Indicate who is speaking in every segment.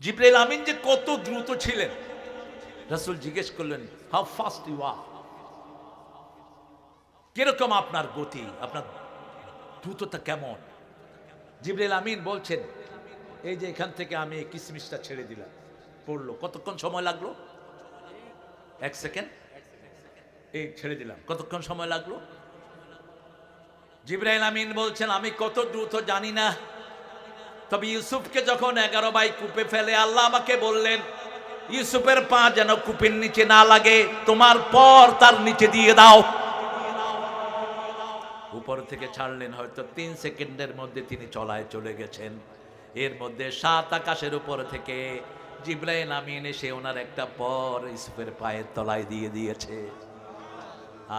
Speaker 1: জিবরাইল আমিন যে কত দ্রুত ছিলেন, রাসূল জিজ্ঞেস করলেন, হাউ ফাস্ট ইউ আর, কিরকম আপনার গতি, আপনার দ্রুততা কেমন? জিবরাইল আমিন বলছেন, এই যে এখান থেকে আমি এই কিসমিসটা ছেড়ে দিলাম, পড়লো, কতক্ষণ সময় লাগলো? 1 সেকেন্ড। এই ছেড়ে দিলাম, কতক্ষণ সময় লাগলো? জিবরাইল আমিন বলছেন, আমি কত দ্রুত জানি না, তবে ইউসুফকে যখন 11 ভাই কূপে ফেলে, আল্লাহ আমাকে বললেন ইউসুফের পা যেন কূপের নিচে না লাগে, তোমার পর তার নিচে দিয়ে দাও। উপর থেকে ছাড়লেন, হয়তো 3 সেকেন্ডের মধ্যে তিনি চলায় চলে গেছেন। এর মধ্যে 7 আকাশের উপর থেকে জিবরাইল আমিন এসে ওনার একটা পর ইউসুফের পায়ের তলায় দিয়ে দিয়েছে।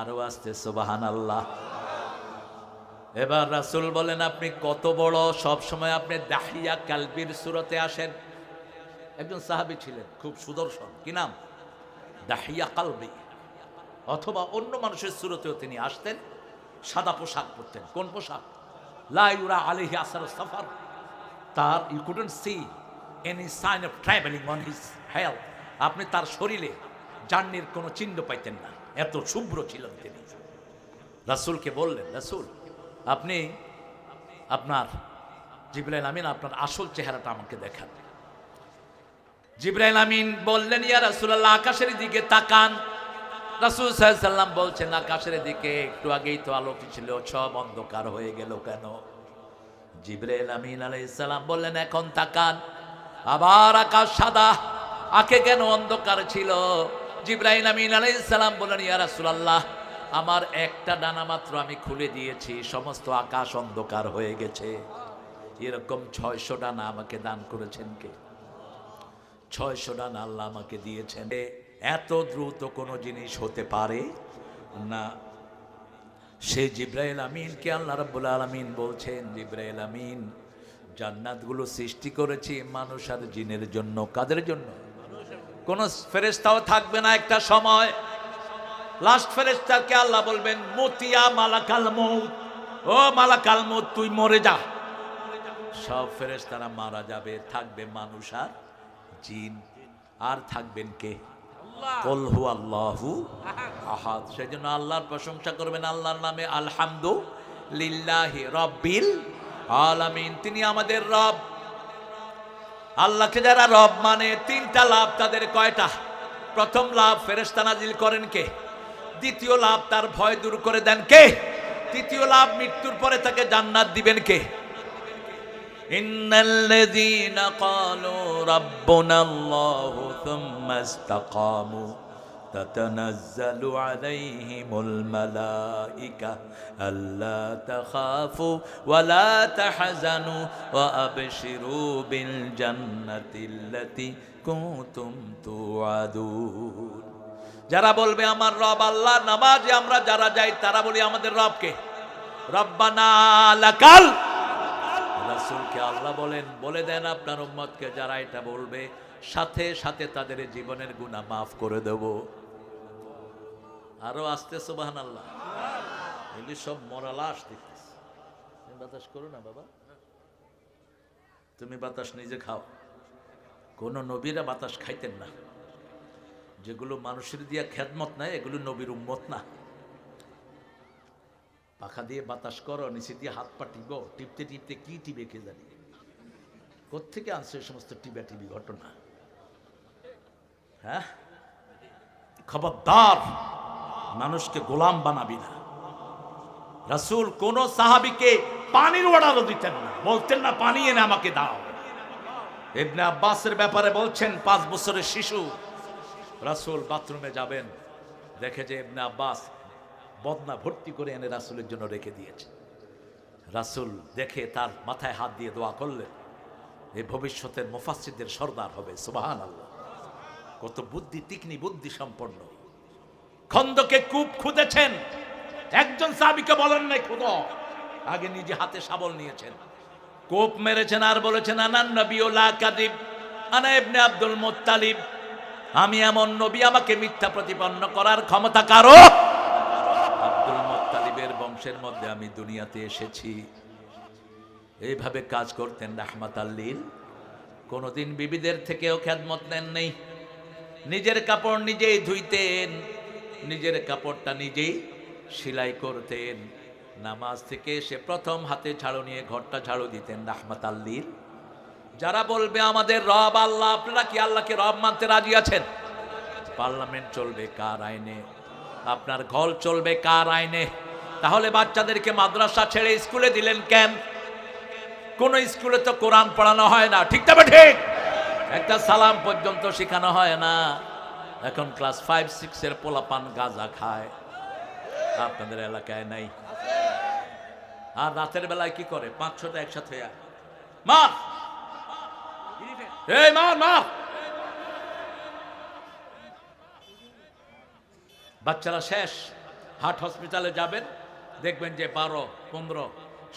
Speaker 1: আরো আসতে সুবহানাল্লাহ। এবার রাসূল বলেন, আপনি কত বড়, সব সময় আপনি দাহিয়া কালবির সূরতে আসেন। একজন সাহাবী ছিলেন খুব সুদর্শন, কি নাম? দাহিয়া কালবি। অথবা অন্য মানুষের সূরতেও তিনি আসতেন, সাদা পোশাক পরতেন। কোন পোশাক? লা ইউরা আলাইহি আসারুস সাফার, তার you couldn't see any sign of travelling on his health, আপনি তার শরীরে জার্নির কোনো চিহ্ন পাইতেন না, এত শুভ্র ছিলেন তিনি। রাসূলকে বললেন, রাসূল আপনি আপনার জিবরাইল আমিন আপনার আসল চেহারাটা আমাকে দেখান। জিবরাইল আমিন বললেন, ইয়া রাসূলুল্লাহ আকাশের দিকে তাকান। রাসূল সাল্লাল্লাহু আলাইহি সাল্লাম বলছেন, আকাশের দিকে একটু আগেই তো আলো ছিল, সব অন্ধকার হয়ে গেল কেন? জিবরাইল আমিন আলাইহিস সালাম বললেন, এখন তাকান। আবার আকাশ সাদা, আগে কেন অন্ধকার ছিল? জিবরাইল আমিন আলাইহিস সালাম বললেন, ইয়া রাসূলুল্লাহ আমার একটা ডানা মাত্র আমি খুলে দিয়েছি, সমস্ত আকাশ অন্ধকার হয়ে গেছে। এরকম 600 ডানা আমাকে দান করেছেন কে? 600 ডানা আল্লাহ আমাকে দিয়েছেন। এত দ্রুত কোনো জিনিস হতে পারে না। সে জিবরাইল আমিনকে আল্লাহ রাব্বুল আলামিন বলছেন, জিবরাইল আমিন জান্নাতগুলো সৃষ্টি করেছি মানুষ আর জিনের জন্য। কাদের জন্য? কোন ফেরেশতাও থাকবে না একটা সময়। লাস্ট ফেরেশতাকে আল্লাহ বলবেন, মুতিয়া মালাকাল মউত, ও মালাকাল মউত তুই মরে যা। সব ফেরেশতারা মারা যাবে, থাকবে মানুষ আর জিন। আর থাকবেন কে? কুল হুয়াল্লাহু আহাদ। সেজন্য আল্লাহর প্রশংসা করবেন, আল্লাহর নামে আলহামদুলিল্লাহি রাব্বিল আলামিন। তিনি আমাদের রব। আল্লাহকে যারা রব মানে, 3টা লাভ তাদের। কয়টা? প্রথম লাভ ফেরেশতা নাজিল করেন কে? দ্বিতীয় লাভ তার ভয় দূর করে দেন কে? তৃতীয় লাভ মৃত্যুর পরে তাকে জান্নাত দিবেন কে? ইন্নাল্লাযীনা ক্বালু রাব্বুনাল্লাহু থুম্মা ইসতাকামু তাতানাজ্জালু আলাইহিমুল মালায়েকা আল্লা তাখাফু ওয়া লা তাহজানু ওয়া আবশিরু বিল জান্নাতিল্লাতী কুনতুম তুআদুন। যারা বলবে আমার রব আল্লাহ, নামাজে আমরা যারা যাই তারা বলি আমাদের রবকে রব্বানা লাকাল। রাসূলকে আল্লাহ বলেন, বলে দেন আপনার উম্মতকে যারা এটা বলবে, সাথে সাথে তাদের জীবনের গুনাহ মাফ করে দেব। আরো আসতে সুবহানাল্লাহ। এগুলি সব মরা লাশ দেখতেছি। তুমি বাতাস করো না বাবা, তুমি বাতাস নিজে খাও। কোন নবীরা বাতাস খাইতেন না। যেগুলো মানুষের দিয়া খেদমত নাই, এগুলো নবীর উম্মত না। পাখা দিয়ে বাতাস করো, নিচে দিয়ে হাত পা টিপো, টিপতে টিপতে কি টিপে কে জানি, কোত্থেকে আনছে এই সমস্ত টিপা টিপি ঘটনা? হ্যাঁ, খবরদার, মানুষকে গোলাম বানাবি না। রাসূল কোন সাহাবীকে পানির অর্ডারও দিতেন না, বলতেন না পানি এনে আমাকে দাও। ইবনে আব্বাসের ব্যাপারে বলছেন, 5 বছরের শিশু রাসূল বাথরুমে যাবেন, দেখে যে ইবনে আব্বাস বদনা ভর্তি করে এনে রাসূলের জন্য রেখে দিয়েছে। রাসূল দেখে তার মাথায় হাত দিয়ে দোয়া করলেন, এই ভবিষ্যতের মুফাসসিরদের সরদার হবে। সুবহানাল্লাহ। কত বুদ্ধি, তীক্ষ্ণ বুদ্ধি সম্পন্ন। খন্দকে কূপ খুঁদেছেন, একজন সাহাবীকে বলেন নাই খুদো, আগে নিজে হাতে শাবল নিয়েছেন, কূপ মেরেছেন আর বলেছেন আনান নবিয়্যু লা কাযিব আনা ইবনে আব্দুল মুত্তালিব, আমি এমন নবী, আমাকে মিথ্যা প্রতিপন্ন করার ক্ষমতা কারো? আব্দুল মুত্তালিবের বংশের মধ্যে আমি দুনিয়াতে এসেছি। এইভাবে কাজ করতেন রাহমাতাল লিল কোনোদিন বিবিদের থেকেও খেদমত নেন নেই। নিজের কাপড় নিজেই ধুইতেন, নিজের কাপড়টা নিজেই সেলাই করতেন। নামাজ থেকে এসে প্রথম হাতে ঝাড়ু নিয়ে ঘরটা ঝাড়ু দিতেন রাহমাতাল লিল। যারা বলবে আমাদের রব আল্লাহ, আপনারা কি আল্লাহকে রব মানতে রাজি আছেন? পার্লামেন্ট চলবে কার আইনে? আপনার ঘর চলবে কার আইনে? তাহলে বাচ্চাদেরকে মাদ্রাসা ছেড়ে স্কুলে দিলেন কেন? কোন স্কুলে তো কোরআন পড়ানো হয় না, ঠিক তবে ঠিক একটা সালাম পর্যন্ত শেখানো হয় না। এখন ক্লাস 5-6 এর পোলাপান গাঁজা খায়, আপনাদের এলাকায় নাই? আর রাতের বেলায় কি করে? 5-6টা একসাথে মার, এই মার মার। বাচ্চারা শেষ। হার্ট হসপিটালে যাবেন, দেখবেন যে 12, 15,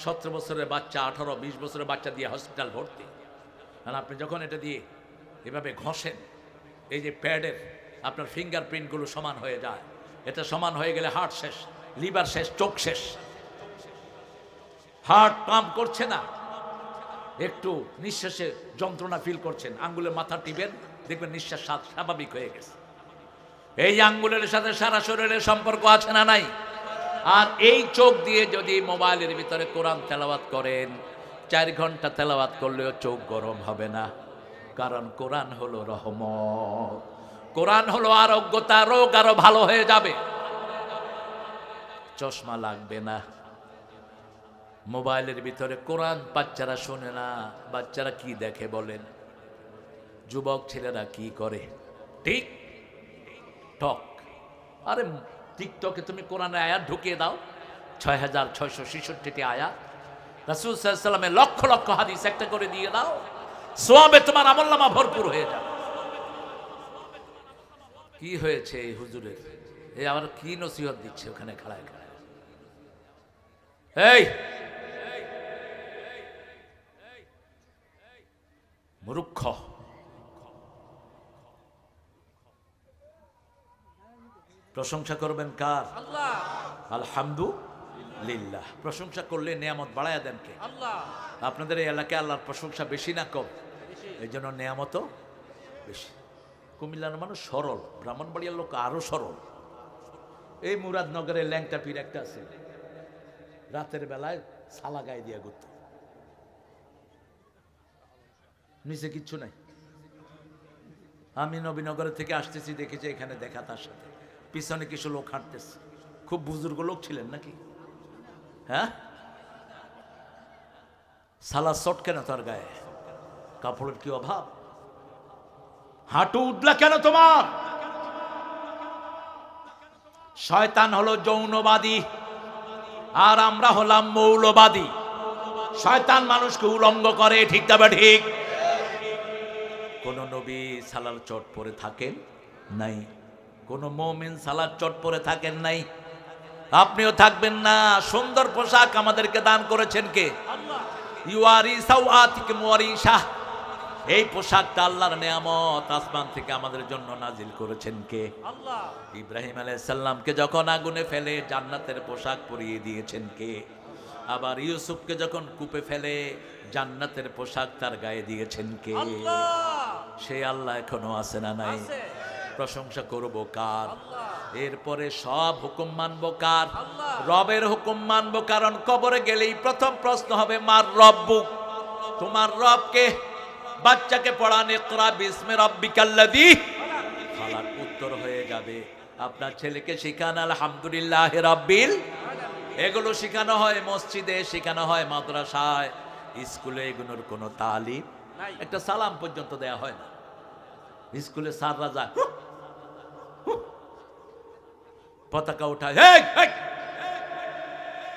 Speaker 1: 17 বছরের বাচ্চা, 18, 20 বছরের বাচ্চা দিয়ে হসপিটাল ভর্তি। আর আপনি যখন এটা দিয়ে এভাবে ঘষেন, এই যে প্যাডের আপনার ফিঙ্গারপ্রিন্টগুলো সমান হয়ে যায়। এটা সমান হয়ে গেলে হার্ট শেষ, লিভার শেষ, চোখ শেষ। হার্ট পাম্প করছে না, একটু নিঃশ্বাসে যন্ত্রণা ফিল করছেন, আঙ্গুলের মাথা টিপেন, দেখবেন নিঃশ্বাস স্বাভাবিক হয়ে গেছে। এই আঙ্গুলের সাথে সারা শরীরের সম্পর্ক আছে না নাই? আর এই চোখ দিয়ে যদি মোবাইলের ভিতরে কোরআন তেলাওয়াত করেন, 4 ঘন্টা তেলাওয়াত করলেও চোখ গরম হবে না। কারণ কোরআন হলো রহমত, কোরআন হলো আরোগ্যতা, রোগ আরো ভালো হয়ে যাবে, চশমা লাগবে না। মোবাইলের ভিতরে কোরআন বাচ্চারা শোনে না, বাচ্চারা কি দেখে বলেন? যুবক ছেলেরা কি করে? ঠিক টক। আরে টিকটকে তুমি কোরআনের আয়াত ঢুকিয়ে দাও, 6666টি আয়াত, রাসূল সাল্লাল্লাহু আলাইহি ওয়াসাল্লামের লক্ষ লক্ষ হাদিস একটা করে দিয়ে দাও, সওয়াবে তোমার আমলনামা ভরপুর হয়ে যাবে। কি হয়েছে এই হুজুরের? এই আবার কি নসিহত দিচ্ছে ওখানে খাড়ায় খাড়ায়? এই মূর্খ, প্রশংসা করবেন কার? আল্লাহ। আলহামদুলিল্লাহ। প্রশংসা করলে নিয়ামত বাড়ায়া দেন কে? আল্লাহ। আপনাদের এই এলাকায় আল্লাহর প্রশংসা বেশি না কম? এই জন্য নিয়ামতও বেশি। কুমিল্লার মানুষ সরল, ব্রাহ্মণবাড়িয়ার লোক আরো সরল। এই মুরাদনগরের ল্যাংটা পীর একটা আছে, রাতের বেলায় সালা গায়ে দিয়া ঘুরত, নিচে কিচ্ছু নাই। আমি নবীনগরের থেকে আসতেছি, দেখেছি এখানে দেখা, তার সাথে পিছনে কিছু লোক হাঁটতেছে। খুব বুজুর্গ লোক ছিলেন নাকি? হ্যাঁ, সালা শট কেন তার গায়ে? কাপড়ের কি অভাব? হাঁটু উঠলা কেন তোমার? শয়তান হলো যৌনবাদী আর আমরা হলাম মৌলবাদী। শয়তান মানুষকে উলঙ্গ করে, ঠিক তবে ঠিক। কোন নবী সালার চট পরে থাকেন নাই, কোন মুমিন সালার চট পরে থাকেন নাই, আপনিও থাকবেন না। সুন্দর পোশাক আমাদেরকে দান করেছেন কে? আল্লাহ। ইউয়ারি সাওয়াতিকুম ওয়ারিশা, এই পোশাকটা আল্লাহর নিয়ামত, আসমান থেকে আমাদের জন্য নাজিল করেছেন কে? আল্লাহ। ইব্রাহিম আলাইহিস সালামকে যখন আগুনে ফেলে জান্নাতের পোশাক পরিয়ে দিয়েছেন কে? আবার ইউসুফকে যখন কূপে ফেলে জান্নাতের পোশাক তার গায়ে দিয়েছেন কে? আল্লাহ। সেই আল্লাহ এখনো আছে না নাই? প্রশংসা করব কার? এরপরে সব হুকুম মানব কার? রবের হুকুম মানব। কারণ কবরে গেলেই প্রথম প্রশ্ন হবে মার রব্বুক, তোমার রব কে? বাচ্চাকে পড়ান ইকরা বিসমি রাব্বিকাল্লাযী খালাক, উত্তর হয়ে যাবে। আপনার ছেলেকে শিখান আলহামদুলিল্লাহি রাব্বিল, এগুলো শেখানো হয় মসজিদে, শেখানো হয় মাদ্রাসায়, স্কুলে এগুলোর কোনো তালিম নাই। একটা সালাম পর্যন্ত দেয়া হয় না। স্কুলে স্যাররা যায় পতাকা উঠায়,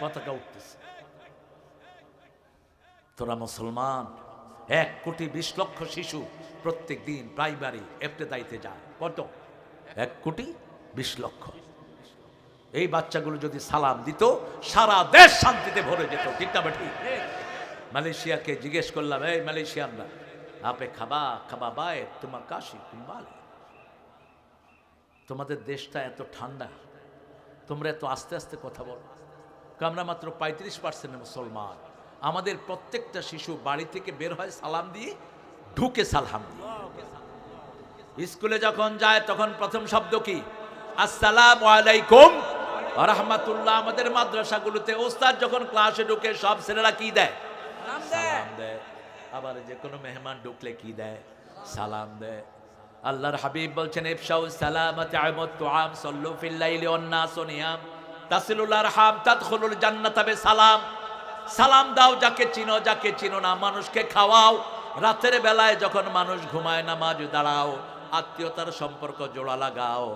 Speaker 1: পতাকা উঠতেছে। তোরা মুসলমান, 1,20,00,000 শিশু প্রত্যেক দিন প্রাইমারি এফতেদাইতে যায়। কত? 1,20,00,000। এই বাচ্চাগুলো যদি সালাম দিত সারা দেশ শান্তিতে ভরে যেত, ঠিক না ঠিক? মালয়েশিয়াকে জিজ্ঞেস করলাম, এই মালয়েশিয়ানরা আপে খাবা খাবা বাই তোমার কাশি কুম্বাল, তোমাদের দেশটা এত ঠান্ডা, তোমরা এত আস্তে আস্তে কথা বলো। আমরা মাত্র 35% মুসলমান, আমাদের প্রত্যেকটা শিশু বাড়ি থেকে বের হয় সালাম দিয়ে, ঢুকে সালাম দিয়ে। স্কুলে যখন যায় তখন প্রথম শব্দ কি? আসসালামু আলাইকুম ওয়া রাহমাতুল্লাহ। আমাদের মাদ্রাসাগুলোতে ওস্তাদ যখন ক্লাসে ঢুকে সব ছেলেরা কি দেয়? সালাম দেয়। আবার যে কোনো মেহমান ঢুকলে কি দেয়? সালাম দেয়। আল্লাহর হাবিব বলছেন ইফশাউ সালামাত আমত তুআম সাল্লু ফিল লাইলি ওয়ান নাস নিয়াম তাসিলুল আরহাম তাদখুলুল জান্নাতা বিসালাম। সালাম দাও যাকে চিনো, যাকে চিনো না মানুষকে খাওয়াও। রাতের বেলায় যখন মানুষ ঘুমায় নামাজ দাঁড়াও, আত্মীয়তার সম্পর্ক জোড়া লাগাও,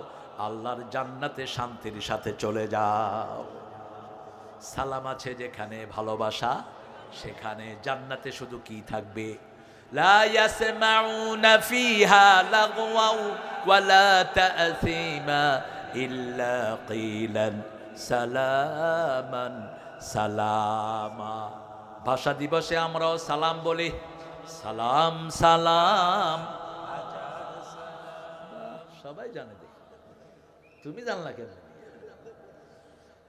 Speaker 1: আল্লাহর জান্নাতে শান্তির সাথে চলে যাও। সালাম আছে যেখানে, ভালোবাসা সেখানে। জান্নাতে শুধু কি থাকবে? লা ইয়াসমাউনা ফিহা লাগওয়া ওয়ালা তা'সীমা ইল্লা কিলান সালামান সালামা। ভাষা দিবসে আমরাও সালাম বলি, সালাম সালাম। সবাই জানে, দেখি তুমি জানলা কেন?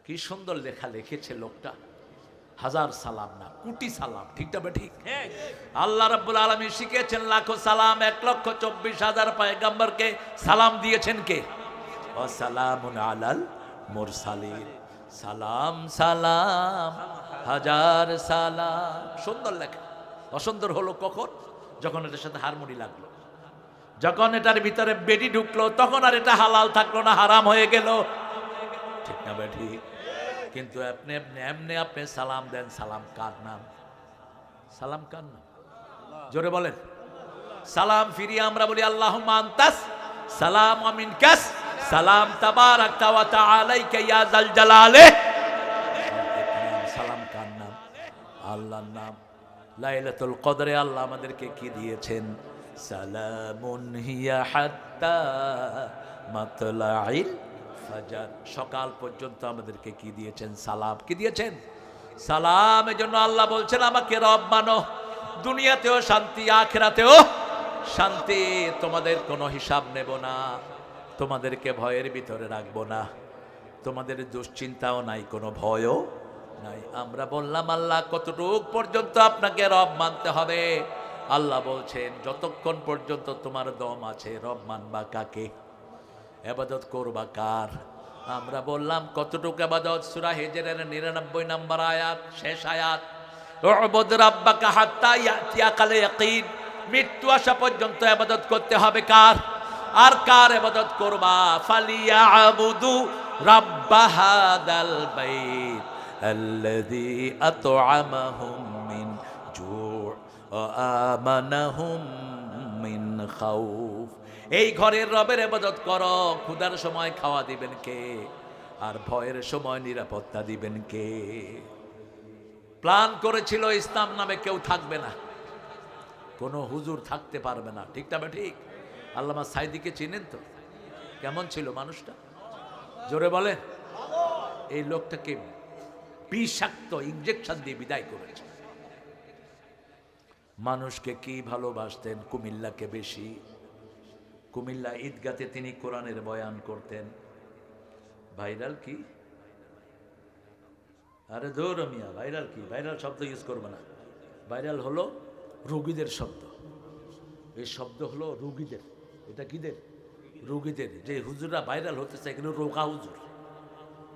Speaker 1: কি সুন্দর লেখা লিখেছে লোকটা। হাজার সালাম না, কোটি সালাম। ঠিক না? ঠিক। আল্লাহ রাব্বুল আলামিন শিখেছেন লাখো সালাম। 1,24,000 পয়গম্বরকে সালাম দিয়েছেন কে? ওয়া সালামুন আলাল মুরসালিন। সালাম সালাম হাজার সালাম। সুন্দর লেখা। অসুন্দর হলো কখন? যখন এটার সাথে হারমোনি লাগলো, যখন এটার ভিতরে বেডি ঢুকলো, তখন আর এটা হালাল থাকলো না, হারাম হয়ে গেল। ঠিক না বেঠি? কিন্তু আপনি এমনি আপনি সালাম দেন। সালাম কার নাম? সালাম কার নাম? জোরে বলেন। সালাম ফিরিয়ে আমরা বলি আল্লাহুম্মা আনতাস সালাম ওয়া মিনকাস সালাম তাবারাকতা ওয়া তাআলাইকা ইয়া যাল জালালে। সালাম কার নাম? আল্লাহর নাম। লাইলাতুল কদরে আল্লাহ আমাদেরকে কি দিয়েছেন? সালামুন হিয়া হাত্তা মাতলাইল ফাজর। সকাল পর্যন্ত আমাদেরকে কি দিয়েছেন? সালাম। কি দিয়েছেন? সালাম। এজন্য আল্লাহ বলছেন আমাকে রব মানো, দুনিয়াতেও শান্তি, আখিরাতেও শান্তি। তোমাদের কোনো হিসাব নেব না, তোমাদেরকে ভয়ের ভিতরে রাখবো না, তোমাদের দুশ্চিন্তাও নাই, কোনো ভয়ও নাই। আমরা বললাম আল্লাহ কতটুক পর্যন্ত আপনাকে রব মানতে হবে? আল্লাহ বলছেন যতক্ষণ পর্যন্ত তোমার দম আছে। রব মানবা কাকে? ইবাদত করবা কার? আমরা বললাম কতটুকু ইবাদত? সূরা হিজরের 99 নম্বর আয়াত, শেষ আয়াত। উবুদ রাব্বাকা হাত্তা ইয়াতিয়াকাল ইয়াকিন। মৃত্যু আসা পর্যন্ত ইবাদত করতে হবে কার? আর কার ইবাদত করবা? ফালিয়াবুদু রাব্ব হাদাল বাইত আল্লাযী আত'আমাহুম মিন জু' ওয়া আমানাহুম মিন খাউফ। এই ঘরের রবের ইবাদত করো। ক্ষুধার সময় খাওয়া দিবেন কে? আর ভয়ের সময় নিরাপত্তা দিবেন কে? প্ল্যান করেছিল ইসলাম নামে কেউ থাকবে না, কোনো হুজুর থাকতে পারবে না। ঠিক না? ঠিক। আল্লামা সাইদিকে চিনেন তো? কেমন ছিল মানুষটা? জোরে বলেন। এই লোকটাকে বিষাক্ত ইনজেকশন দিয়ে বিদায় করেছে। মানুষকে কি ভালোবাসতেন? কুমিল্লাকে বেশি। কুমিল্লা ঈদগাতে তিনি কোরআনের বয়ান করতেন। ভাইরাল কি? আরে দৌড় মিয়া, ভাইরাল কি? ভাইরাল শব্দ ইউজ করবে না। ভাইরাল হলো রোগীদের শব্দ। এই শব্দ হলো রোগীদের। এটা কিদের? রোগীদের। যে হুজুররা ভাইরাল হতেছে এগুলো রোগা হুজুর,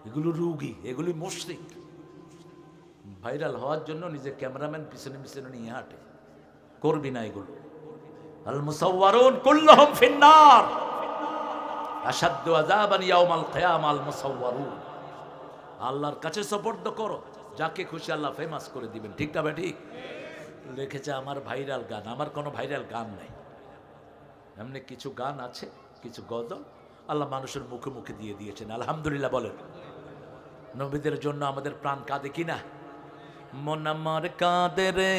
Speaker 1: এগুলো রোগী, এগুলি মুশরিক। ভাইরাল হওয়ার জন্য নিজের ক্যামেরাম্যান পিছনে পিছনে নিয়ে হাঁটে। করবি না এগুলো। আল মুসাওয়ারুন কুল্লুহুম ফিন্নার আশাদ্দু আযাবান ইয়াউমাল কিয়ামা আল মুসাওয়ারুন। আল্লাহর কাছে সুপর্দ করো, যাকে খুশি আল্লাহ ফেমাস করে দিবেন। ঠিক না ঠিক? লিখেছে আমার ভাইরাল গান। আমার কোনো ভাইরাল গান নাই। এমনি কিছু গান আছে, কিছু গজল আল্লাহ মানুষের মুখে মুখে দিয়ে দিয়েছেন। আলহামদুলিল্লাহ বলেন। নবীদের জন্য আমাদের প্রাণ কাঁদে কিনা? মন আমার কাঁদে রে,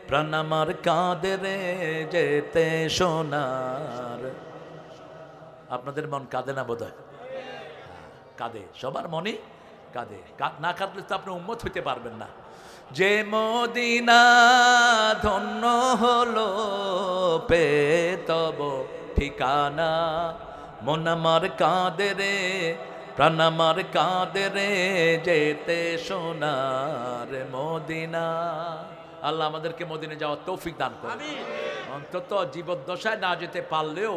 Speaker 1: প্রাণ আমার কাঁদে রে, যেতে সোনার। আপনাদের মন কাঁদে না বোধহয়? কাঁদে, সবার মনই কাঁদে। না কাঁদলে তো আপনি উম্মত হইতে পারবেন না। যে মদিনা ধন্য হলো পে তব ঠিকানা, মন আমার কাঁদে রে, প্রাণ আমার কাঁদে রে, যেতে সোনার মদিনা। আল্লাহ আমাদেরকে মদিনে যাওয়ার তৌফিক দান করুন। অন্তত জীবদ্দশায় না যেতে পারলেও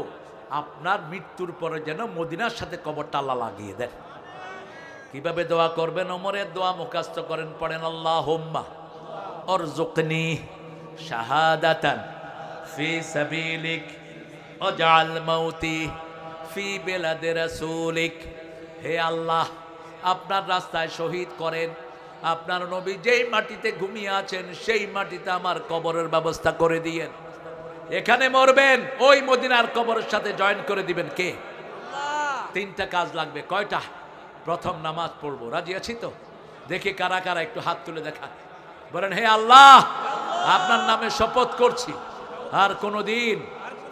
Speaker 1: আপনার মৃত্যুর পরে যেন মদিনার সাথে কবরটা আল্লাহ লাগিয়ে দেন। কিভাবে দোয়া করবেন? ওমরের দোয়া মুখস্থ করেন, পড়েন আল্লাহুম্মা অরজুকনি শাহাদাতান ফি সাবিলিক ওয়াজআল মাউতি ফি বিলাদি রাসূলিক। হে আল্লাহ, আপনার রাস্তায় শহীদ করেন। আপনার নবী যেই মাটিতে ঘুমিয়ে আছেন সেই মাটিতে আমার কবরের ব্যবস্থা করে দিয়েন। এখানে মরবেন, ওই মদিনার কবরের সাথে জয়েন করে দিবেন কে? তিনটা কাজ লাগবে। কয়টা? প্রথম, নামাজ পড়বো। রাজি আছি তো? দেখি কারা কারা একটু হাত তুলে দেখান। বলেন, হে আল্লাহ, আপনার নামে শপথ করছি আর কোনোদিন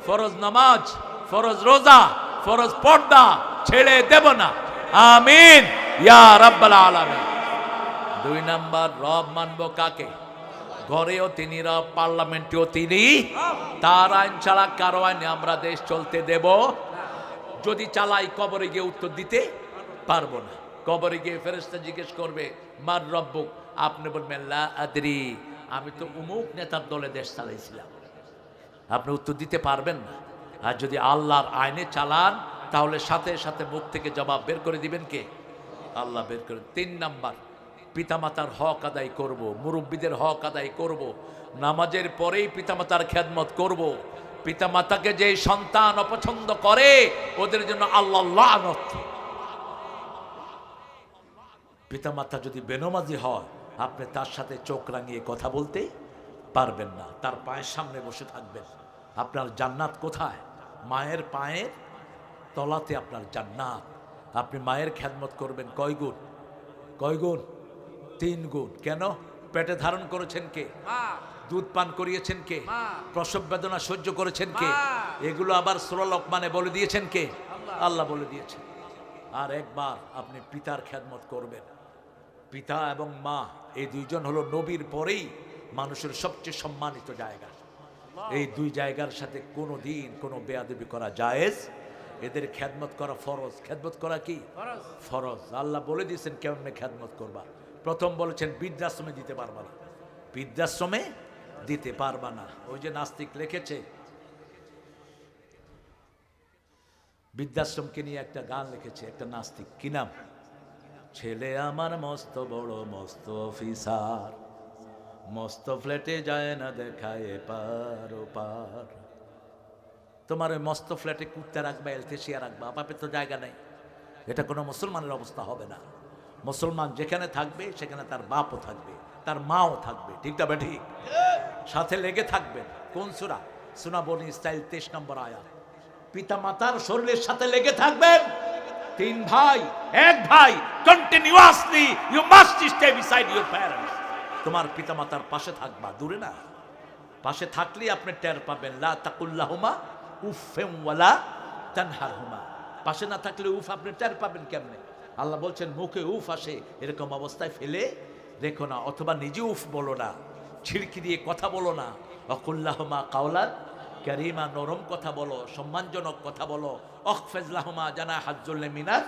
Speaker 1: ফরজ নামাজ, ফরজ রোজা, ফরজ পর্দা ছেড়ে দেব না। আমিন ইয়া রাব্বাল আলামিন। 2 নাম্বার, রব মানবো কাকে? ঘরেও তিনি রব, পার্লামেন্টেও তিনি। তার আইন ছাড়া কারো আইনে আমরা দেশ চলতে দেব। যদি চালাই, কবরে গিয়ে উত্তর দিতে পারবো না। কবরে গিয়ে ফেরেশতা জিজ্ঞেস করবে, মার রব্বুক? আপনি বলবেন লা আদরি, আমি তো অমুক নেতার দলে দেশ চালাইছিলাম। আপনি উত্তর দিতে পারবেন না। আর যদি আল্লাহর আইনে চালান, তাহলে সাথে সাথে মুখ থেকে জবাব বের করে দিবেন কে? আল্লাহ বের করে। 3 নাম্বার, পিতামাতার হক আদায় করব, মুরব্বীদের হক আদায় করব, নামাজের পরেই পিতামাতার খেদমত করব। পিতামাতাকে যে সন্তান অপছন্দ করে ওদের জন্য আল্লাহ লানত। পিতামাতা যদি বেনমাজি হয়, আপনি তার সাথে চোখ রাঙিয়ে কথা বলতে পারবেন না। তার পায়ের সামনে বসে থাকবেন। আপনার জান্নাত কোথায়? মায়ের পায়ের তলাতে আপনার জান্নাত। আপনি মায়ের খেদমত করবেন কয় গুণ? কয় গুণ? 3 গুণ। কেন? পেটে ধারণ করেছেন কে? দুধ পান করিয়েছেন কে? প্রসব বেদনা সহ্য করেছেন কে? এগুলো আবার সূরা লোকমানে বলে দিয়েছেন কে? আল্লাহ বলে দিয়েছেন। আর একবার আপনি পিতার খেদমত করবেন। পিতা এবং মা এই 2 জন হলো নবীর পরেই মানুষের সবচেয়ে সম্মানিত জায়গা। এই 2 জায়গার সাথে কোনো দিন কোনো বেয়াদবি করা জায়েজ। এদের খেদমত করা ফরজ। খেদমত করা কি? ফরজ। আল্লাহ বলে দিয়েছেন কেমনে খেদমত করবা। প্রথম বলেছেন বৃদ্ধাশ্রমে দিতে পারবা না। বৃদ্ধাশ্রমে দিতে পারবা না। ওই যে নাস্তিক লিখেছে, বৃদ্ধাশ্রমকে নিয়ে একটা গান লিখেছে একটা নাস্তিক। কি নাম? ছেলে আমার মস্ত বড় মস্ত অফিসার, মস্ত ফ্ল্যাটে যায় না দেখায় পার ও পার। তোমার ওই মস্ত ফ্ল্যাটে কুত্তা রাখবা, এলতেসিয়া রাখবা, বাপের তো জায়গা নেই। এটা কোনো মুসলমানের অবস্থা হবে না। মুসলমান যেখানে থাকবে সেখানে তার বাপও থাকবে, তার মাও থাকবে। ঠিক না ঠিক? সাথে লেগে থাকবেন। কোন সূরা? সূরা বনী ইসরাইল 23 নম্বর আয়াত। পিতা মাতার শরীরের সাথে লেগে থাকবেন। 3 ভাই, 1 ভাই, continuously you must stay beside your parents. তোমার পিতা মাতার পাশে থাকবা, দূরে না। পাশে থাকলেই আপনি টের পাবেন। লা তাকুল্লাহুমা উফফিন ওয়ালা তানহারহুমা। পাশে না থাকলে উফ আপনি টের পাবেন কেমনে? আল্লাহ বলছেন মুখে উফ আসে, এরকম অবস্থায় ফেলে রেখো না। অথবা নিজে উফ বলো না, ছিড়কি দিয়ে কথা বলো না। ওয়াকুল্লাহুমা কাওলান কারীমা, নরম কথা বলো, সম্মানজনক কথা বলো। অখফিজ লাহুমা জানাহাজ্জুল মিনার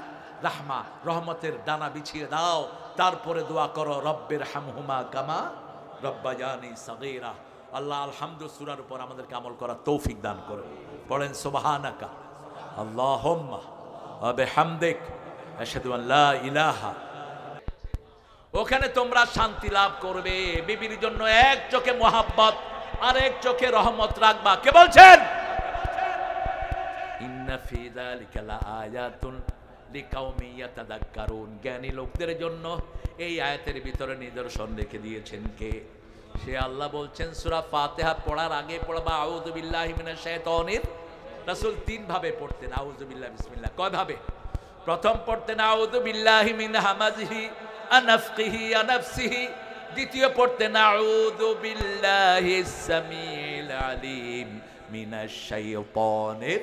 Speaker 1: রাহমা, রহমতের ডানা বিছিয়ে দাও। তারপরে দোয়া করো রব্বির হামহুমা কামা রব্বায়ানি সাগীরা। আল্লাহ আলহামদু সূরার উপর আমাদেরকে আমল করার তৌফিক দান করো। পড়েন সুবহানাকা আল্লাহুম্মা ওয়া বিহামদিক আশহাদু আন লা ইলাহা। ওখানে তোমরা শান্তি লাভ করবে। বিবির জন্য এক চোখে মোহাব্বত আর এক চোখে রহমত রাখবা। কে বলছেন? ইন্না ফি যালিকা লাআয়াতুন লিকাউমি ইয়াতাযাক্কারুন। জ্ঞানী লোকদের জন্য এই আয়াতের ভিতরে নিদর্শন রেখে দিয়েছেন কে? সে আল্লাহ বলছেন সূরা ফাতিহা পড়ার আগে পড়বা আউযু বিল্লাহি মিনাশ শাইতানির। রাসূল 3 ভাবে পড়তেন আউযু বিল্লাহি বিসমিল্লাহ। কয় ভাবে? প্রথম পড়তেন আউযু বিল্লাহি মিন হামাজিহি আনাফকিহি আনাফসিহি। দ্বিতীয় পড়তেন আউযু বিল্লাহিস সামিউল আলিম মিনাশ শাইতানির।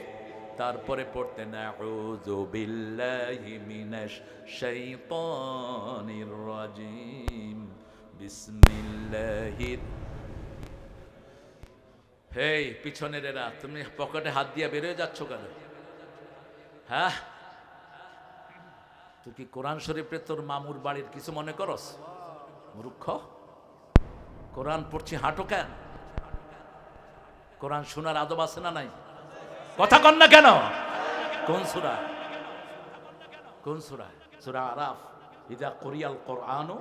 Speaker 1: তারপরে পড়তেন আউযু বিল্লাহি মিনাশ শাইতানির রাজিম বিসমিল্লাহির। হেই পিছনের এরা, তুমি পকেটে হাত দিয়ে বের হয়ে যাচ্ছ কেন? হ্যাঁ, তুই কি কোরআন শরীফে তোর মামুর বাড়ির কিছু মনে করস? মূর্খ। কোরআন পড়ছি হাঁটো কেন? কোরআন শোনার আদব আছে না নাই? কথা কন না কেন? কোন সূরা? কোন সূরা? সূরা আরাফ। ইযা কুরিয়াল কুরআনু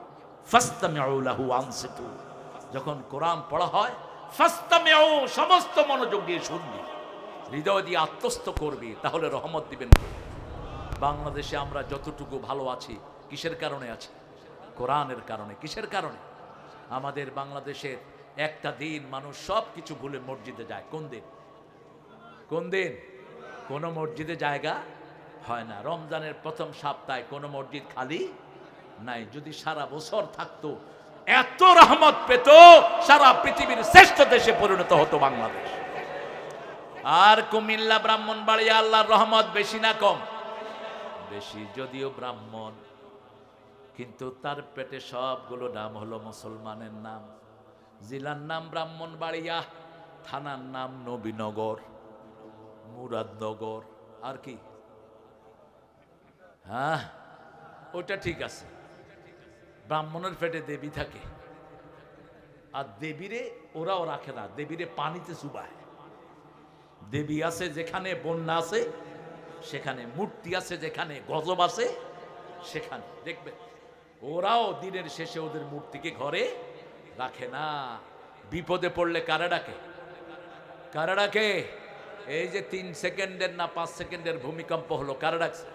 Speaker 1: ফাসতামিউ লাহু ওয়ানসিতু। যখন কোরআন পড়া হয় ফাসতামিউ, সমস্ত মনোযোগ দিয়ে শুনবি, হৃদয় দিয়ে আত্মস্থ করবি, তাহলে রহমত দিবেন। বাংলাদেশে আমরা যতটুকু ভালো আছি কিসের কারণে আছি? কোরআনের কারণে। কিসের কারণে? আমাদের বাংলাদেশের একটা দিন মানুষ সব কিছু ভুলে মসজিদে যায়। কোন দিন? কোন দিন? কোন মসজিদে জায়গা হয় না। রমজানের প্রথম সপ্তাহে কোন মসজিদ খালি নাই। যদি সারা বছর থাকতো, এত রহমত পেত, সারা পৃথিবীর শ্রেষ্ঠ দেশে পরিণত হতো বাংলাদেশ। আর কুমিল্লা, ব্রাহ্মণবাড়িয়া আল্লাহর রহমত বেশি না কম? বেশি। যদিও ব্রাহ্মণ, কিন্তু তার পেটে সবগুলো নাম হলো মুসলমানের নাম। জেলার নাম ব্রাহ্মণবাড়িয়া, থানার নাম নবীনগর, মুরাদনগর, আর কি? হ্যাঁ, ওটা ঠিক আছে। ব্রাহ্মণের পেটে দেবী থাকে, আর দেবীরে ওরাও রাখে না, দেবীরে পানিতে চুবায়। দেবী আছে যেখানে বন্যা আছে সেখানে, মূর্তি আছে যেখানে গজব আছে সেখানে। দেখবে ওরাও দিনের শেষে ওদের মূর্তিকে ঘরে রাখে না। বিপদে পড়লে কারা ডাকে? কারা ডাকে? এই যে 3 সেকেন্ডের না 5 সেকেন্ডের ভূমিকম্প হলো, কারা ডাকছে?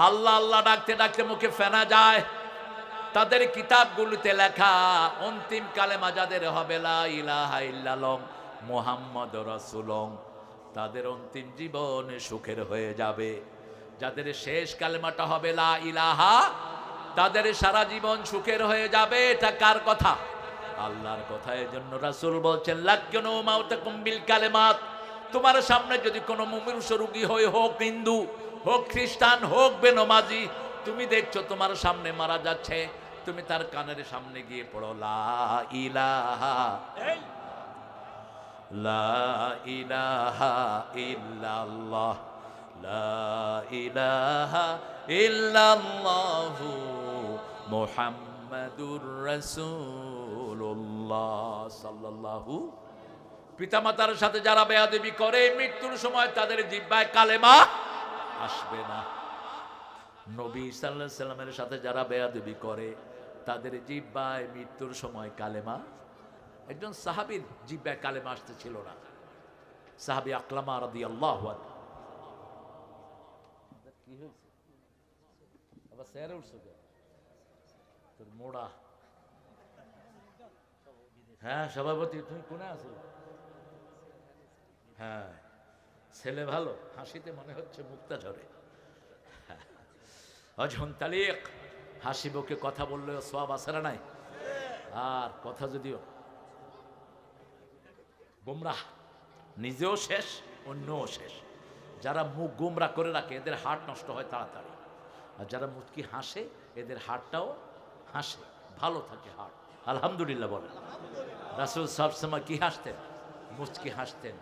Speaker 1: আল্লাহ আল্লাহ ডাকতে ডাকতে মুখে ফেনা যায়। তাদের কিতাবগুলোতে লেখা অন্তিম কালেমা যাদের হবে লা ইলাহা ইল্লাল্লাহ মুহাম্মাদুর রাসূলুল্লাহ, তাদের অন্তিম জীবন সুখের হয়ে যাবে। যাদের শেষ কালেমাটা হবে লা ইলাহা, তাদের সারা জীবন সুখের হয়ে যাবে। এটা কার কথা? আল্লাহর কথা। এজন্য রাসূল বলছেন লাক্কিনু মাউতাকুম বিল কালেমাত। তোমার সামনে যদি কোনো মুমূর্ষু রোগী হয়, হোক হিন্দু, হোক খ্রিস্টান, হোক বেনমাজি, তুমি দেখছো তোমার সামনে মারা যাচ্ছে, তুমি তার কানের সামনে গিয়ে পড়ো লা ইলাহা, লা ইলাহা ইল্লাল্লাহ, লা ইলাহা ইল্লাল্লাহু মুহাম্মাদুর রাসূলুল্লাহ সাল্লাল্লাহু। পিতামাতার সাথে যারা বেয়াদবি করে, মৃত্যুর সময় তাদের জিহ্বায় কালেমা আসবে না। নবী সাল্লাল্লাহু আলাইহি সাল্লামের সাথে যারা বেয়াদবি করে, তাদের জিহ্বায় মৃত্যুর সময় কালেমা। একজন সাহাবীর জিহ্বায় কালেমা আসতে ছিল না, সাহাবী আকলামা রাদিয়াল্লাহু আনহু। কি হয়েছে? আবার স্যার উঠছো কেন? তোর মোড়া। হ্যাঁ সভাপতি, তুমি কোনে আছো? হ্যাঁ, ছেলে ভালো, হাসিতে মনে হচ্ছে মুক্তা ঝরে। অজন তালিক, হাসি মুখে কথা বললেও সওয়াব আছে না নাই? আর কথা যদিও গোমরাহ, নিজেও শেষ, অন্যও শেষ। যারা মুখ গোমরা করে রাখে এদের হার্ট নষ্ট হয় তাড়াতাড়ি, আর যারা মুচকি হাসে এদের হার্টটাও হাসে, ভালো থাকে হার্ট। আলহামদুলিল্লাহ বলেন। রাসূল সবসময় কি হাসতেন? মুচকি হাসতেন।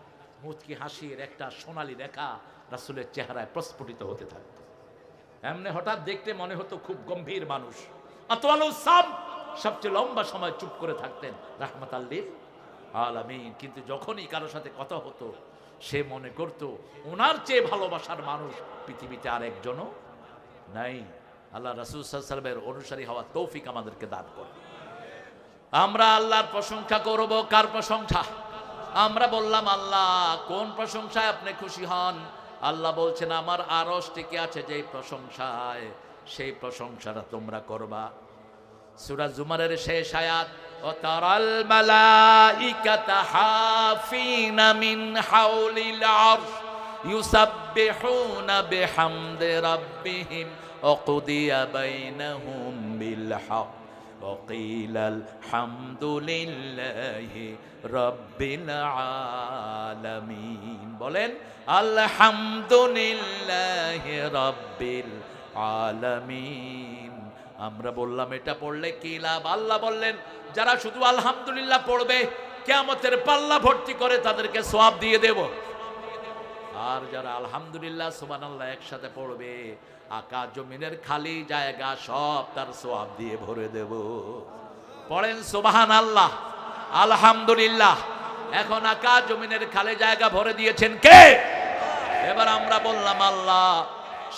Speaker 1: মুচকি হাসির একটা সোনালী রেখা রাসূলের চেহারায় প্রস্ফুটিত হতে থাকত। এমনি হঠাৎ দেখতে মনে হতো খুব গম্ভীর মানুষ। আতওয়ালুস সাম, সবচেয়ে লম্বা সময় চুপ করে থাকতেন রাহমাতাল লিল আলামিন। কিন্তু যখনই কারোর সাথে কথা হতো, সে মনে করত ওনার চেয়ে ভালোবাসার মানুষ পৃথিবীতে আর একজনও নাই। আল্লাহ রাসূল সাল্লাল্লাহু আলাইহি ওয়াসাল্লামের অনুসারী হওয়ার তৌফিক আমাদেরকে দান করুন। আমরা আল্লাহর প্রশংসা করব। কার প্রশংসা? আমরা বললাম আল্লাহ, কোন প্রশংসায় আপনি খুশি হন? আল্লাহ বলছেন আমার আরশ টিকে আছে যেই প্রশংসায়, সেই প্রশংসাটা তোমরা করবা। সূরা জুমারের শেষ আয়াত, ও তারাল মালাইকাতা হাফিনা মিন হাউলিল আরশ ইউসাব্বিহুনা বিহামদি রাব্বিহিম ওয়া কুদিয়া বাইনাহুম বিল হক ওয়া কিলাল হামদুলিল্লাহি রাব্বিল আলামিন। বলেন আলহামদুলিল্লাহি রাব্বিল আলামিন। আমরা বললাম এটা পড়লে কি লাভ? আল্লাহ বললেন যারা শুধু আলহামদুলিল্লাহ পড়বে, কিয়ামতের পাল্লা ভর্তি করে তাদেরকে সওয়াব দিয়ে দেব। আর যারা আলহামদুলিল্লাহ সুবহানাল্লাহ একসাথে পড়বে, আকাশ জমিনের খালি জায়গা সব তার সওয়াব দিয়ে ভরে দেব। পড়েন সুবহানাল্লাহ, আলহামদুলিল্লাহ। এখন আকাশ জমিনের খালি জায়গা ভরে দিয়েছেন কে? এবার আমরা বললাম আল্লাহ।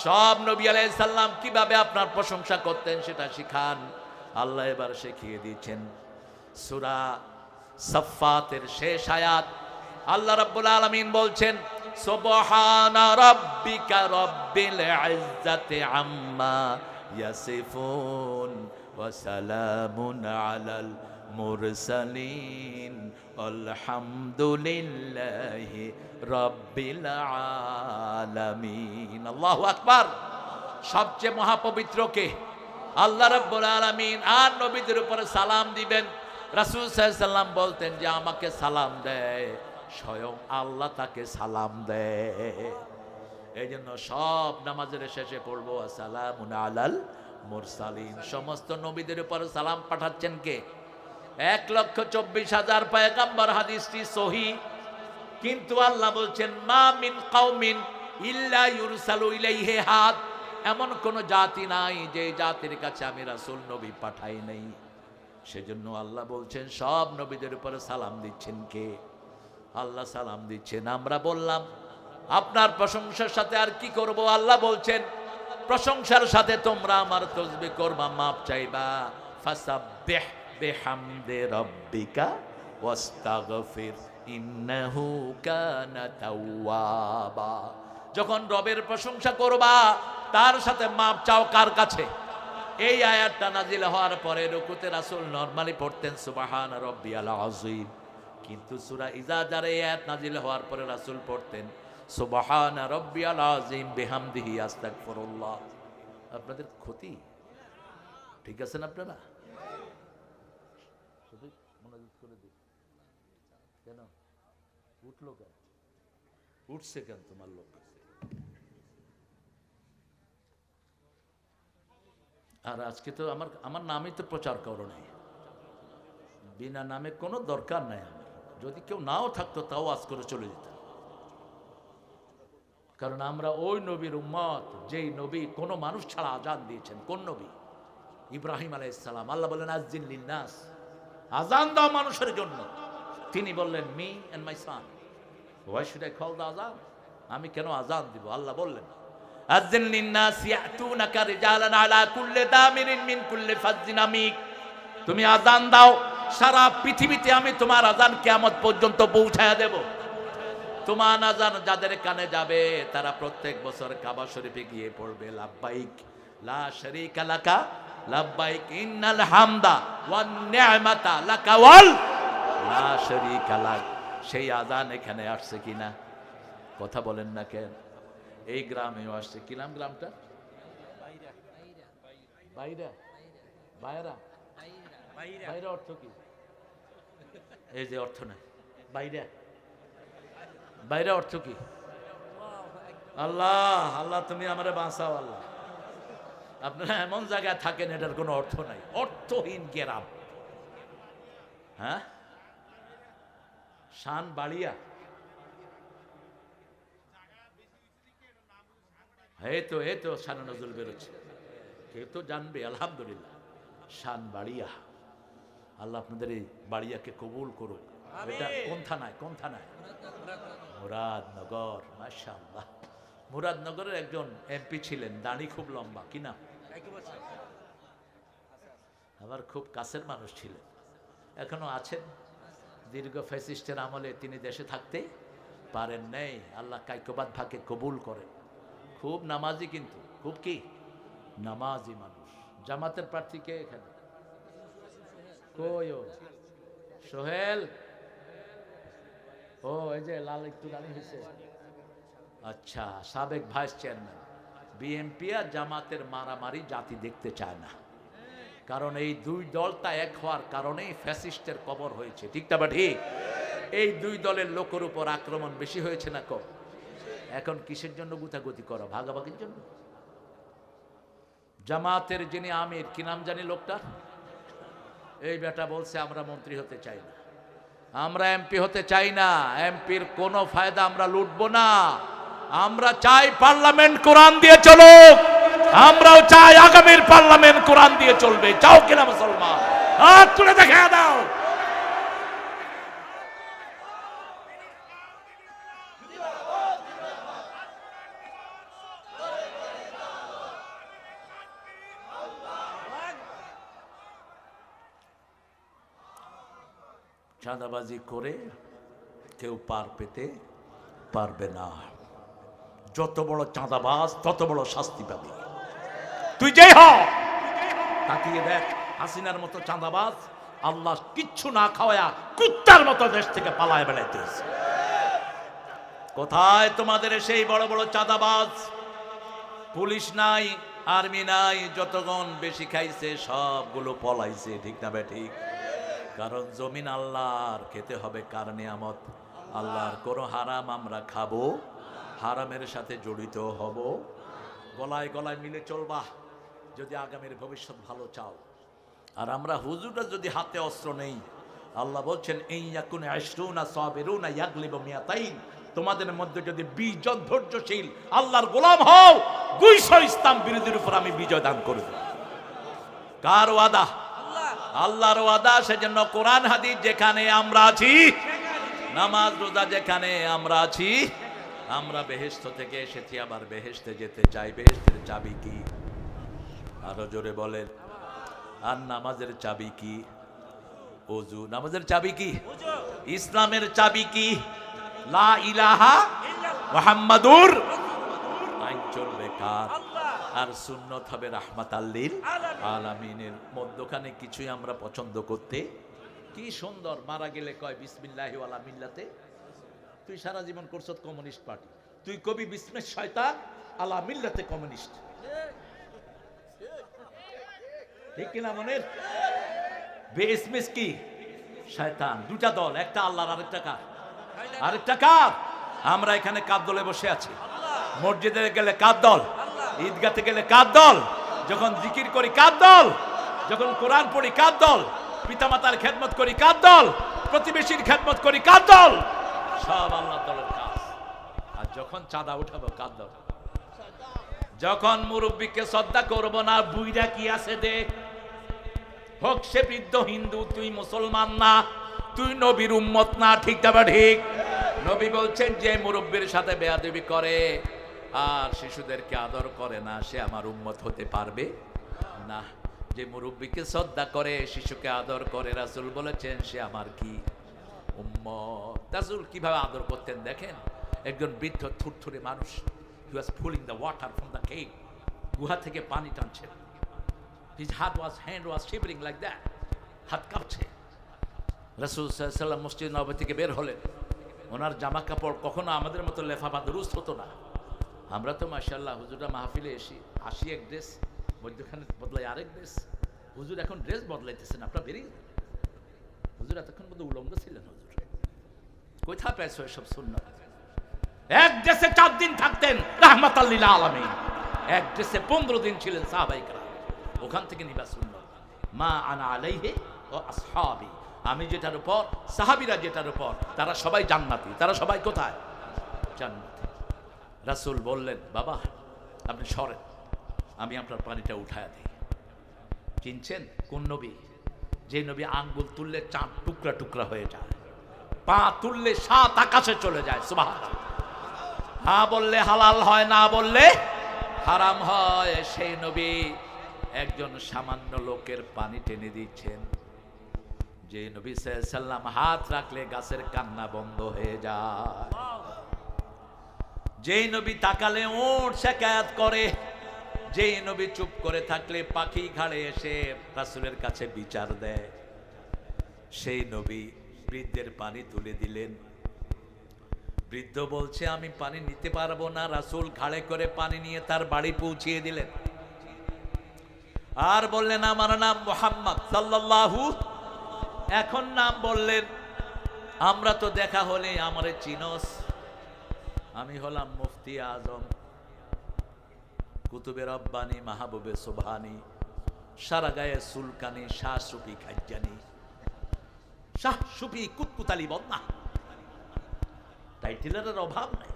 Speaker 1: সব নবী আলাইহিস সালাম কিভাবে আপনার প্রশংসা করতেন সেটা শিখান। আল্লাহ এবার শিখিয়ে দিয়েছেন। সূরা সাফফাতের শেষ আয়াত আল্লাহ রাব্বুল আলামিন বলছেন, সুবহানা রাব্বিকা রাব্বিল ইজ্জাতি আম্মা ইয়াসিফুন ওয়া সালামুন আলাল মুরসালিন আলহামদুলিল্লাহি রাব্বিল আলামিন। আল্লাহু আকবার। সবচেয়ে মহাপবিত্র কে? আল্লাহ রাব্বুল আলামিন। আর নবীদের উপরে সালাম দিবেন। রাসূল সাল্লাল্লাহু আলাইহি সাল্লাম বলতেন যে আমাকে সালাম দেয়, স্বয়ং আল্লাহ তাকে সালাম দেয়। এই জন্য সব নামাজের শেষে পড়বো আসসালামু আলাল মুরসালিন। সমস্ত নবীদের উপরে সালাম পাঠাচ্ছেন কে? 1,24,000 পয়গম্বর। হাদিসটি সহিহ। কিন্তু আল্লাহ বলছেন মা মিন কওমিন ইল্লা ইউরসালু ইলাইহি হাদ। এমন কোন জাতি নাই যে জাতির কাছে আমি রাসূল নবী পাঠাই নাই। সেজন্য আল্লাহ বলছেন সব নবীদের উপরে সালাম দিচ্ছেন কে? আল্লাহ সালাম দিচ্ছেন। আমরা বললাম আপনার প্রশংসার সাথে আর কি করব? আল্লাহ বলছেন প্রশংসার সাথে তোমরা আমার তাসবিহ করবা, মাপ চাইবা। ফাসাব্বিহ বিহামদি রাব্বিকা ওয়াস্তাগফির ইন্নাহু কানা তাওয়াবা। যখন রবের প্রশংসা করবা তার সাথে মাপ চাও কার কাছে? এই আয়াতটা নাজিল হওয়ার পরে রুকুতে রাসূল নরমালি পড়তেন সুবহানা রাব্বিয়াল আযীম। কিন্তু সূরা ইজাজার এই আয়াত নাজিল হওয়ার পরে রাসূল পড়তেন সুবহানা রাব্বিয়াল আযীম বিহামদিহি আস্তাগফিরুল্লাহ। আপনাদের ক্ষতি ঠিক আছেন আপনারা? শুধু মনোযোগ করে দিন। কেন উঠলো কেন? উঠছে কেন তোমার লোক? আর আজকে তো আমার নামই তো প্রচার করো নাই। বিনা নামে কোনো দরকার নাই আমার। যদি কেউ নাও থাকতো তাও আজ করে চলে যেত। কারণ আমরা ওই নবীর উম্মত যেই নবী কোনো মানুষ ছাড়া আজান দিয়েছেন। কোন নবী? ইব্রাহিম আলাইহিস সালাম। আল্লাহ বললেন আযজিন লিন্নাস, আজান দাও মানুষের জন্য। তিনি বললেন me and my son, why should I call the আজান? আমি কেন আজান দিব? আল্লাহ বললেন আযজিন লিন্নাস ইয়াতুনাকা রিজালান আলা কুল্লি দামিরিন মিন কুল্লি ফাজ্জিন আমিক। তুমি আজান দাও, সারা পৃথিবীতে আমি তোমার আজান কিয়ামত পর্যন্ত পৌঁছায়া দেব। তোমার আজান যাদের কানে যাবে তারা প্রত্যেক বছর কাবা শরীফে গিয়ে পড়বে লাব্বাইক লা শারীকা লাকা লাব্বাইক ইন্নাল হামদা ওয়ান নি'মাতা লাকা ওয়াল লা শারীকা লাক। সেই আজান এখানে আসছে কিনা? কথা বলেন না কেন? এই গ্রামেও আসছে। কি নাম গ্রামটা? বাইরা। বাইরা বাইরা অর্থ কি? এই যে অর্থ নাই বাইরা। বাইরে অর্থ কি? আল্লাহ আল্লাহ তুমি আমারে বাঁচাও আল্লাহ। আপনারা এমন জায়গায় থাকেন এটার কোনো অর্থ নাই। অর্থহীন গ্রাম। হ্যাঁ, শান বাড়িয়া। এই তো শান নজরুল বেরোচ্ছে। কেউ তো জানবে আলহামদুলিল্লাহ। শান বাড়িয়া। আল্লাহ আপনাদের এই বাড়িয়াকে কবুল করুক। এটা কোন থানায়? কোন থানায়? মুরাদনগর। মাশাআল্লাহ। মুরাদনগরের একজন এমপি ছিলেন, দাড়ি খুব লম্বা। কি নাম? আমার খুব কাছের মানুষ ছিলেন, এখনো আছেন। দীর্ঘ ফ্যাসিস্টের আমলে তিনি দেশে থাকতে পারেন নাই। আল্লাহ কাইকবাদ ভাকে কবুল করেন। খুব নামাজি, কিন্তু খুব কি নামাজি মানুষ। জামাতের প্রার্থী কে এখানে? কই ও? সোহেল। ও এই যে লাল একটু গাড়ি হয়েছে। আচ্ছা, সাবেক ভাইস চেয়ারম্যান। বিএনপি আর জামাতের মারামারি জাতি দেখতে চায় না। কারণ এই দুই দলটা এক হওয়ার কারণেই ফ্যাসিস্টের কবর হয়েছে। ঠিক না? ঠিক। এই দুই দলের লোকের উপর আক্রমণ বেশি হয়েছে না কম? এখন কিসের জন্য গুতাগুতি করো? ভাগাভাগির জন্য। জামাতের যিনি আমির, কি নাম জানি লোকটা, এই বেটা বলছে আমরা মন্ত্রী হতে চাই না, আমরা এমপি হতে চাই না, এমপির কোনো ফায়দা আমরা লুটবো না, আমরা চাই পার্লামেন্ট কোরআন দিয়ে চলুক, আমরাও চাই আগামীর পার্লামেন্ট কোরআন দিয়ে চলবে। চাও কিনা মুসলমান? হাত তুলে দেখা দাও। চাঁদাবাজি করে কেউ পার পেতে পারবে না। যত বড় চাঁদাবাজ তত বড় শাস্তি পাবে। তুই যেই হ, তাকিয়ে দেখ হাসিনার মতো চাঁদাবাজ আল্লাহ কিচ্ছু না খাওয়া কুত্তার মতো দেশ থেকে পালায় বেড়াইতেছে। কোথায় তোমাদের সেই বড় বড় চাঁদাবাজ? পুলিশ নাই, আর্মি নাই, যতক্ষণ বেশি খাইছে সবগুলো পলাইছে। ঠিক না ঠিক? কারণ জমিন আল্লাহর, খেতে হবে কার নিয়ামত? আল্লাহর। কোনো হারাম আমরা খাবো, হারামের সাথে জড়িত হব। গলায় গলায় মিলে চলবা যদি আগামীর ভবিষ্যৎ ভালো চাও। আর আমরা হুজুররা যদি হাতে অস্ত্র নেই, আল্লাহ বলছেন ইয়াকুনা আশরুনা সাবিরুনা ইয়াগলিবু মিয়াতাইন, তোমাদের মধ্যে যদি 20 জন ধৈর্যশীল আল্লাহর গোলাম হও, 200 ইসলাম বিরোধীর উপর আমি বিজয় দান করব। কার ওয়াদা? আল্লাহর ওয়াদা। সেজন্য কোরআন হাদিস যেখানে আমরা আছি, নামাজ রোজা যেখানে আমরা আছি, আমরা বেহেশত থেকে এসেছি, আবার বেহেশতে যেতে চাই। বেহেশতের চাবি কি? আরো জোরে বলেন। আর নামাজের চাবি কি? ওযু। নামাজের চাবি কি? ইসলামের চাবি কি? লা ইলাহা মুহাম্মাদুর। আইন চলবে কার? আর সুন্নত হবে রাহমাতাল লিল আলামিনের। মধ্যখানে কিছুই আমরা পছন্দ করতে। কি সুন্দর মারা গেলে কয় বিসমিল্লাহি ওয়ালা মিল্লাতে। তুই সারা জীবন করছ কমিউনিস্ট পার্টি, তুই কবি বিসমিল্লাহ শয়তান আলা মিল্লাতে কমিউনিস্ট। ঠিক কিনা মনের? বেইসমিস কি? শয়তান। দুটা দল, একটা আল্লাহর আরেকটা কার? আরেকটা কার? আমরা এখানে কার দলে বসে আছি? মসজিদে গেলে কার দল? ঈদগাতে গেলে কার দল? যখন জিকির করি কার দল? যখন কোরআন পড়ি কার দল? পিতামাতার খেদমত করি কার দল? প্রতিবেশীর খেদমত করি কার দল? সব আল্লাহর দলের কাজ। আর যখন চাঁদা উঠাবো কার দল? যখন মুরব্বীকে শ্রদ্ধা করবো না, বুইরা কি আছে দে, হোক সে বৃদ্ধ হিন্দু, তুই মুসলমান না, তুই নবীর উম্মত না। ঠিক না ঠিক? নবী বলছেন যে মুরব্বীর সাথে বেয়াদবি করে আর শিশুদেরকে আদর করে না, সে আমার উম্মত হতে পারবে না। যে মুরব্বীকে শ্রদ্ধা করে, শিশুকে আদর করে, রাসূল বলেছেন সে আমার কি? উম্মত। রাসূল কিভাবে আদর করতেন দেখেন। একজন বৃদ্ধ থুরথুরে মানুষ, he was pulling the water from the cave, গুহা থেকে পানি টানছেন। his hand was shivering like that, হাত কাঁপছে। রাসূল সাল্লাল্লাহু আলাইহি ওয়াসাল্লাম মসজিদ নববী থেকে বের হলেন। ওনার জামা কাপড় কখনো আমাদের মতো লেফাফা দুরুস্ত হতো না। আমরা তো মাশাআল্লাহ হুজুররা মাহফিলে আসি এক ড্রেস, মধ্যখানে বদলাই আরেক ড্রেস। হুজুর এখন ড্রেস বদলাইতেছেন, আপনারা বেরিয়ে। হুজুর এতক্ষণ মধ্যে উলঙ্গ ছিলেন। হুজুর কোথায় পেয়েছো এসব সুন্নাত? এক ড্রেসে 4 দিন থাকতেন রাহমাতাল লিল আলামিন, এক ড্রেসে 15 দিন ছিলেন সাহাবায়ে কেরাম। ওখান থেকে নিবা সুন্নাত। মা আনা আলাইহি ওয়া আসহাবি, আমি যেটার উপর, সাহাবীরা যেটার উপর, তারা সবাই জান্নাতি। তারা সবাই কোথায়? জান্নাতে। রাসূল বললেন, বাবা আপনি সরেন, আমি আপনার পানিটা উঠায়া দিই। চিনছেন কোন নবী? যে নবী আঙ্গুল তুললে চাঁদ টুকরা টুকরা হয়ে যায়, পা তুললে 7 আকাশে চলে যায়। সুবহানাল্লাহ। হ্যাঁ বললে হালাল হয়, না বললে হারাম হয়। সেই নবী একজন সামান্য লোকের পানি টেনে দিচ্ছেন। যে নবী সাল্লাল্লাহু আলাইহি সাল্লাম হাত রাখলে গাছের কান্না বন্ধ হয়ে যায়। যেই নবী তাকালে ওট শিকায়াত করে, যেই নবী চুপ করে থাকলে পাখি ঘাড়ে এসে রাসূলের কাছে বিচার দেয়। সেই নবী বৃদ্ধের পানি তুলে দিলেন। বৃদ্ধ বলছে আমি পানি নিতে পারবো না। রাসূল ঘাড়ে করে পানি নিয়ে তার বাড়ি পৌঁছিয়ে দিলেন। আর বললেন আমার নাম মুহাম্মদ সাল্লাল্লাহু। এখন নাম বললেন। আমরা তো দেখা হলে আমারে চিনস, আমি হলাম মুফতি আজম, কুতুবে রব্বানি, মাহবুবে সুবহানি, সারা গায়ে সুলকানি, শাহ সুফি খাজ্জানি, শাহ সুফি কুতকুতালি বদনা। টাইটেলের অভাব নাই।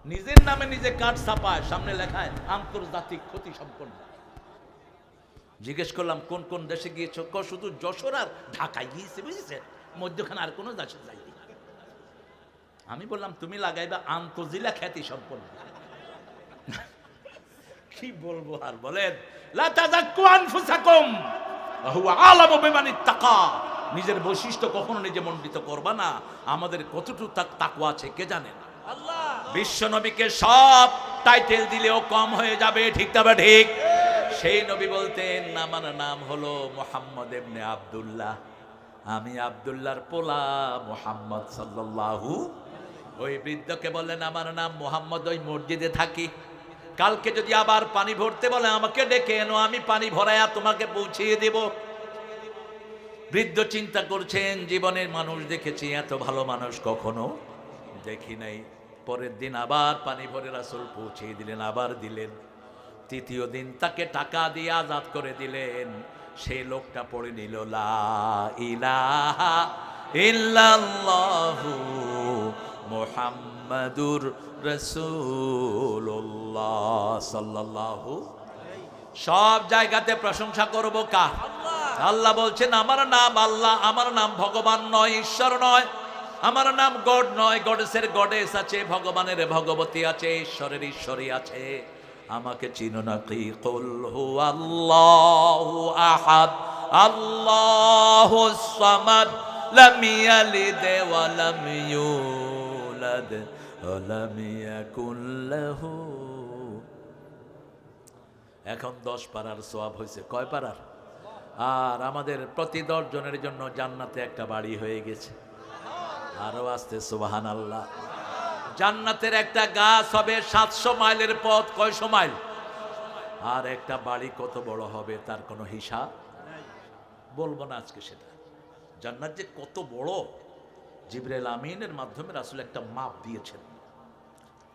Speaker 1: নিজের নামে নিজে কার্ড ছাপায়, সামনে লেখায় আন্তর্জাতিক ক্ষতি সম্পন্ন। জিজ্ঞেস করলাম কোন কোন দেশে গিয়েছো? শুধু যশোর আর ঢাকায় গিয়েছে, বুঝেছেন, মধ্যখানে আর কোনো দেশে যাইনি। আমি বললাম তুমি লাগাইবা আন্তজিলা খ্যাতি সম্পন্ন। কি বলবো আর বলেন, লা তাযাক্কু আনফুসাকুম ওয়া হুয়া আ'লামু বিমানিত তাকা। নিজের বৈশিষ্ট্য কখনো নিজে মণ্ডিত করবা না। আমাদের কতটুকু তাকওয়া আছে কে জানেন? আল্লাহ। বিশ্ব নবীকে সব টাইটেল দিলেও কম হয়ে যাবে, ঠিক তবে ঠিক। সেই নবী বলতেন আমার নাম হলো মুহাম্মদ ইবনে আব্দুল্লাহ, আমি আব্দুল্লাহর পোলা মুহাম্মদ সাল্লাল্লাহু। ওই বৃদ্ধকে বললেন আমার নাম মুহাম্মদ, ওই মসজিদে থাকি, কালকে যদি আবার পানি ভরতে বলে আমাকে ডেকে এনো, আমি পানি ভরায়া তোমাকে পৌঁছিয়ে দেব। বৃদ্ধ চিন্তা করছেন জীবনের মানুষ দেখেছি, এত ভালো মানুষ কখনো দেখি নাই। পরের দিন আবার পানি ভরে রাসূল পৌঁছিয়ে দিলেন, আবার দিলেন। তৃতীয় দিন তাকে টাকা দিয়ে আজাদ করে দিলেন। সেই লোকটা পড়ে নিল লা ইলাহা ইল্লাল্লাহু মুহাম্মাদুর রাসূলুল্লাহ সাল্লাল্লাহু। সব জায়গাতে প্রশংসা করব কার? আল্লাহ বলছেন আমার নাম আল্লাহ, আমার নাম ভগবান নয়, ঈশ্বর নয়। আমার নাম গড নয়, গডেসের গডেস আছে, ভগবানের ভগবতী আছে, ঈশ্বরের ঈশ্বরী আছে। আমাকে চিনো না কি? কুল হুয়াল্লাহু আহাদ আল্লাহুস সামাদ লাম ইয়ালিদ ওয়া লাম ইউলাদ ওয়া লাম ইয়াকুল লাহু। এখন 10 পারার সওয়াব হয়েছে। কয় পারার? আর আমাদের প্রতি 10 জনের জন্য জান্নাতে একটা বাড়ি হয়ে গেছে। আরো আসতে সুবহানাল্লাহ। জান্নাতের একটা গাছ হবে 700 মাইলের পথ। কয়শো মাইল? আর একটা বাড়ি কত বড় হবে তার কোনো হিসাব বলবো না আজকে সেটা। জান্নাত যে কত বড় জিবরাইল আমিনের মাধ্যমে রাসূল একটা মাপ দিয়েছেন।